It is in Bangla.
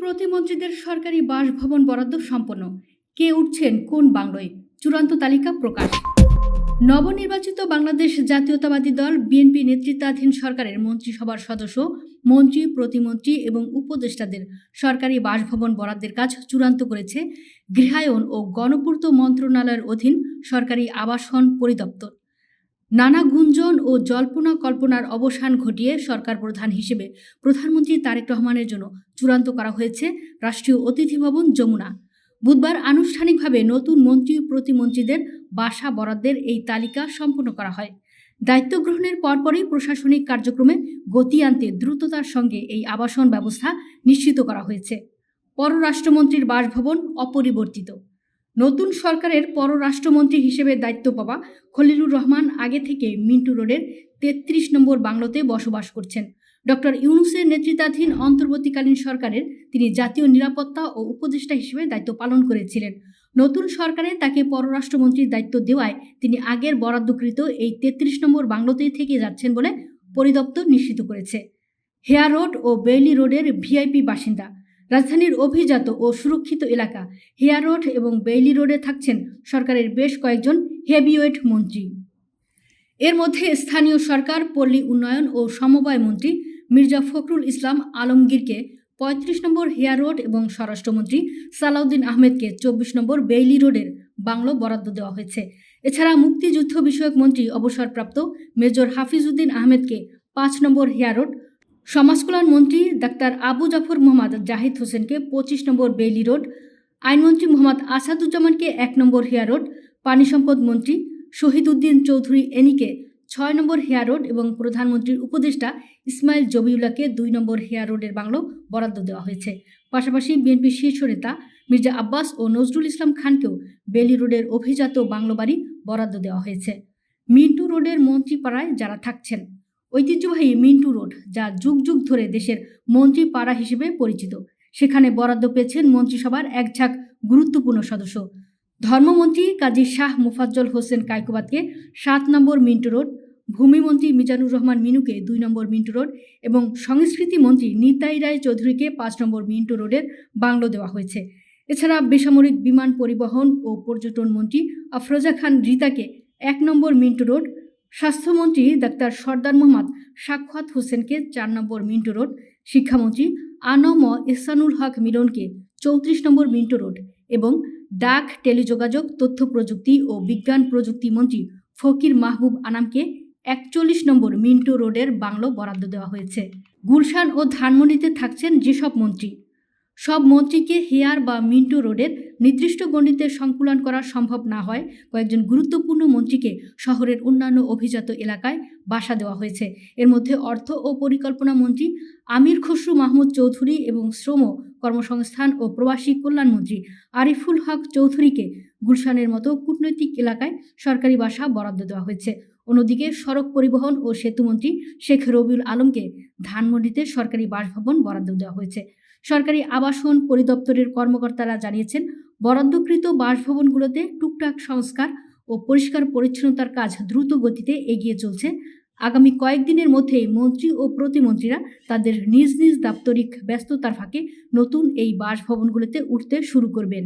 প্রতিমন্ত্রীদের সরকারি বাসভবন বরাদ্দ সম্পন্ন। কে উঠছেন কোন বাংলোয়, চূড়ান্ত তালিকা প্রকাশ। নবনির্বাচিত বাংলাদেশ জাতীয়তাবাদী দল বিএনপি নেতৃত্বাধীন সরকারের মন্ত্রিসভার সদস্য, মন্ত্রী, প্রতিমন্ত্রী এবং উপদেষ্টাদের সরকারি বাসভবন বরাদ্দের কাজ চূড়ান্ত করেছে গৃহায়ন ও গণপূর্ত মন্ত্রণালয়ের অধীন সরকারি আবাসন পরিদপ্তর। নানা গুঞ্জন ও জল্পনা কল্পনার অবসান ঘটিয়ে সরকার প্রধান হিসেবে প্রধানমন্ত্রী তারেক রহমানের জন্য চূড়ান্ত করা হয়েছে রাষ্ট্রীয় অতিথি ভবন যমুনা। বুধবার আনুষ্ঠানিকভাবে নতুন মন্ত্রী প্রতিমন্ত্রীদের বাসা বরাদ্দের এই তালিকা সম্পন্ন করা হয়। দায়িত্ব গ্রহণের পরপরই প্রশাসনিক কার্যক্রমে গতি আনতে দ্রুততার সঙ্গে এই আবাসন ব্যবস্থা নিশ্চিত করা হয়েছে। পররাষ্ট্রমন্ত্রীর বাসভবন অপরিবর্তিত। নতুন সরকারের পররাষ্ট্রমন্ত্রী হিসেবে দায়িত্ব পাওয়া খলিলুর রহমান আগে থেকে মিন্টু রোডের ৩৩ নম্বর বাংলোতে বসবাস করছেন। ডক্টর ইউনূসের নেতৃত্বাধীন অন্তর্বর্তীকালীন সরকারের তিনি জাতীয় নিরাপত্তা ও উপদেষ্টা হিসেবে দায়িত্ব পালন করেছিলেন। নতুন সরকারে তাকে পররাষ্ট্রমন্ত্রীর দায়িত্ব দেওয়ায় তিনি আগের বরাদ্দকৃত এই ৩৩ নম্বর বাংলোতেই থেকে যাচ্ছেন বলে পরিদপ্তর নিশ্চিত করেছে। হেয়ার রোড ও বেইলি রোডের ভিআইপি বাসিন্দা। রাজধানীর অভিজাত ও সুরক্ষিত এলাকা হেয়ার রোড এবং বেইলি রোডে থাকছেন সরকারের বেশ কয়েকজন হেভিওয়েট মন্ত্রী। এর মধ্যে স্থানীয় সরকার, পল্লী উন্নয়ন ও সমবায় মন্ত্রী মির্জা ফখরুল ইসলাম আলমগীরকে ৩৫ নম্বর হেয়ার রোড এবং স্বরাষ্ট্রমন্ত্রী সালাউদ্দিন আহমেদকে ২৪ নম্বর বেইলি রোডের বাংলো বরাদ্দ দেওয়া হয়েছে। এছাড়া মুক্তিযুদ্ধ বিষয়ক মন্ত্রী অবসরপ্রাপ্ত মেজর হাফিজউদ্দিন আহমেদকে ৫ নম্বর হেয়ার রোড, সমাজকল্যাণ মন্ত্রী ডাক্তার আবু জাফর মোহাম্মদ জাহিদ হোসেনকে ২৫ নম্বর বেইলি রোড, আইনমন্ত্রী মোহাম্মদ আসাদুজ্জামানকে ১ নম্বর হেয়ার রোড, পানি সম্পদ মন্ত্রী শহীদ উদ্দিন চৌধুরী এনিকে ৬ নম্বর হেয়ার রোড এবং প্রধানমন্ত্রীর উপদেষ্টা ইসমাইল জবিউল্লাহকে ২ নম্বর হেয়ার রোডের বাংলো বরাদ্দ দেওয়া হয়েছে। পাশাপাশি বিএনপির শীর্ষ নেতা মির্জা আব্বাস ও নজরুল ইসলাম খানকেও বেইলি রোডের অভিজাত বাংলো বাড়ি বরাদ্দ দেওয়া হয়েছে। মিন্টু রোডের মন্ত্রীপাড়ায় যারা থাকছেন, ঐতিহ্যবাহী মিন্টু রোড, যা যুগ যুগ ধরে দেশের মন্ত্রীপাড়া হিসেবে পরিচিত, সেখানে বরাদ্দ পেয়েছেন মন্ত্রিসভার এক ঝাঁক গুরুত্বপূর্ণ সদস্য। ধর্মমন্ত্রী কাজী শাহ মোফাজ্জল হোসেন কায়কোবাদকে ৭ নম্বর মিন্টু রোড, ভূমিমন্ত্রী মিজানুর রহমান মিনুকে ২ নম্বর মিন্টু রোড এবং সংস্কৃতি মন্ত্রী নিতাই রায় চৌধুরীকে ৫ নম্বর মিন্টু রোডের বাংলো দেওয়া হয়েছে। এছাড়া বেসামরিক বিমান পরিবহন ও পর্যটন মন্ত্রী আফরোজা খান রিতাকে ১ নম্বর মিন্টু রোড, স্বাস্থ্যমন্ত্রী ডাক্তার সর্দার মোহাম্মদ সাখাওয়াত হোসেনকে ৪ নম্বর মিন্টু রোড, শিক্ষামন্ত্রী আনম ইহসানুল হক মিলনকে ৩৪ নম্বর মিন্টু রোড এবং ডাক, টেলিযোগাযোগ, তথ্য প্রযুক্তি ও বিজ্ঞান প্রযুক্তি মন্ত্রী ফকির মাহবুব আনামকে ৪১ নম্বর মিন্টু রোডের বাংলো বরাদ্দ দেওয়া হয়েছে। গুলশান ও ধানমন্ডিতে থাকছেন যেসব মন্ত্রী, সব মন্ত্রীকে হেয়ার বা মিন্টু রোডের নির্দিষ্ট গণ্ডিতে সংকুলন করা সম্ভব না হয় কয়েকজন গুরুত্বপূর্ণ মন্ত্রীকে শহরের অন্যান্য অভিজাত এলাকায় বাসা দেওয়া হয়েছে। এর মধ্যে অর্থ ও পরিকল্পনা মন্ত্রী আমির খসরু মাহমুদ চৌধুরী এবং শ্রম, কর্মসংস্থান ও প্রবাসী কল্যাণ মন্ত্রী আরিফুল হক চৌধুরীকে গুলশানের মতো কূটনৈতিক এলাকায় সরকারি বাসা বরাদ্দ দেওয়া হয়েছে। অন্যদিকে সড়ক পরিবহন ও সেতুমন্ত্রী শেখ রবিউল আলমকে ধানমন্ডিতে সরকারি বাসভবন বরাদ্দ দেওয়া হয়েছে। সরকারি আবাসন পরিদপ্তরের কর্মকর্তারা জানিয়েছেন, বরাদ্দকৃত বাসভবনগুলোতে টুকটাক সংস্কার ও পরিষ্কার পরিচ্ছন্নতার কাজ দ্রুত গতিতে এগিয়ে চলছে। আগামী কয়েকদিনের মধ্যেই মন্ত্রী ও প্রতিমন্ত্রীরা তাদের নিজ নিজ দাপ্তরিক ব্যস্ততার ফাঁকে নতুন এই বাসভবনগুলোতে উঠতে শুরু করবেন।